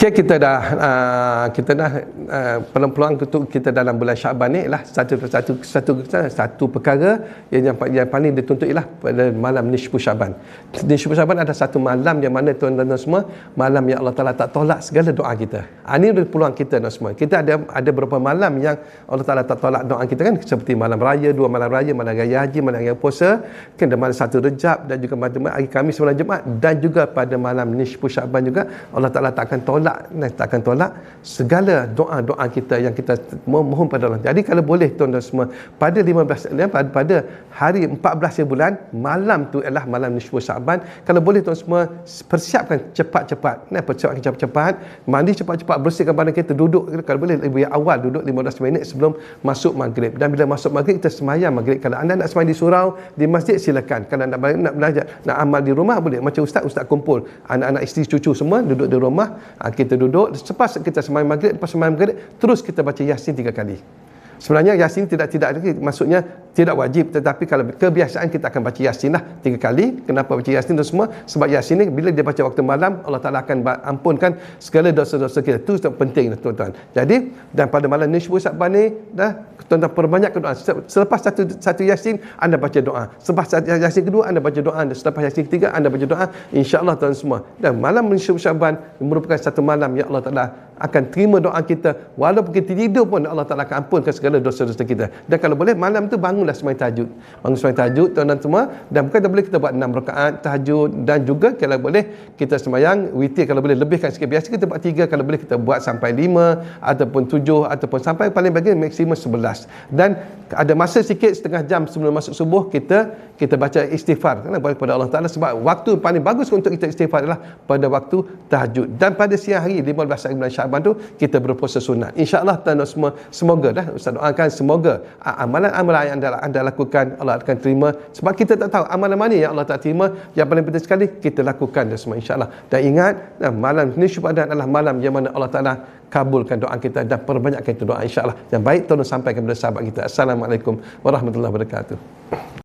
Okay, kita dah peluang untuk kita dalam bulan Syaban ni lah satu perkara yang paling dituntut ialah pada malam nisfu Syaban. Nisfu Syaban ada satu malam yang mana tuan-tuan semua, malam yang Allah Taala tak tolak segala doa kita. Ini adalah peluang kita semua. Kita ada beberapa malam yang Allah Taala tak tolak doa kita kan, seperti malam raya, 2 malam raya, malam raya haji, malam raya puasa, kan, dan malam 1 Rejab, dan juga hari Khamis, malam Jumaat, dan juga pada malam nisfu Syaban juga Allah Taala tak akan tolak segala doa-doa kita yang kita mohon pada Allah. Jadi kalau boleh tuan-tuan semua, pada 15 pada hari 14 bulan, malam tu ialah malam nisfu Syaban. Kalau boleh tuan semua persiapkan cepat-cepat, persiapkan cepat-cepat, mandi cepat-cepat, bersihkan badan kita, duduk kalau boleh lebih awal, duduk 15 minit sebelum masuk maghrib. Dan bila masuk maghrib kita semayang maghrib. Kalau anda nak semayang di surau, di masjid, silakan. Kalau nak belajar, nak amal di rumah boleh. Macam ustaz kumpul anak-anak, isteri, cucu semua duduk di rumah, kita duduk. Lepas kita sembahyang maghrib, lepas sembahyang maghrib terus kita baca Yasin 3 kali. Sebenarnya Yasin tidak maksudnya tidak wajib, tetapi kalau kebiasaan kita akan baca Yasin lah 3 kali. Kenapa baca Yasin tu semua? Sebab Yasin ni bila dia baca waktu malam, Allah Taala akan ampunkan segala dosa-dosa kita. Itu penting tuan-tuan. Jadi, dan pada malam nisfu Syaban ni tuan-tuan perbanyak doa. Selepas satu Yasin anda baca doa. Selepas Yasin kedua anda baca doa. Dan selepas Yasin ketiga anda baca doa. InsyaAllah tuan semua. Dan malam nisfu Syaban merupakan satu malam yang Allah Taala akan terima doa kita. Walaupun kita tidur pun Allah Taala akan ampunkan segala dosa-dosa kita. Dan kalau boleh malam tu bangunlah sembahyang tahajud. Bangun sembahyang tahajud tuan-tuan semua. Dan bukan tak boleh kita buat 6 rakaat tahajud, dan juga kalau boleh kita sembahyang witir, kalau boleh lebihkan sikit. Biasa kita buat 3, kalau boleh kita buat sampai 5 ataupun 7 ataupun sampai paling bagi maksimum 11. Dan ada masa sikit, setengah jam sebelum masuk subuh kita baca istighfar kepada Allah Taala, sebab waktu paling bagus untuk kita istighfar adalah pada waktu tahajud. Dan pada siang hari 15 hari bulan Syaban tu kita berpuasa sunat. InsyaAllah tuan-tuan semua, semoga Ustaz doakan semoga amalan-amalan yang anda lakukan Allah akan terima, sebab kita tak tahu amalan mana yang Allah tak terima. Yang paling penting sekali kita lakukan semua insya-Allah. Dan ingat, malam nisfu Syaban adalah malam yang mana Allah Taala kabulkan doa kita dan perbanyakkan itu doa insya-Allah. Yang baik tolong sampaikan kepada sahabat kita. Assalamualaikum warahmatullahi wabarakatuh.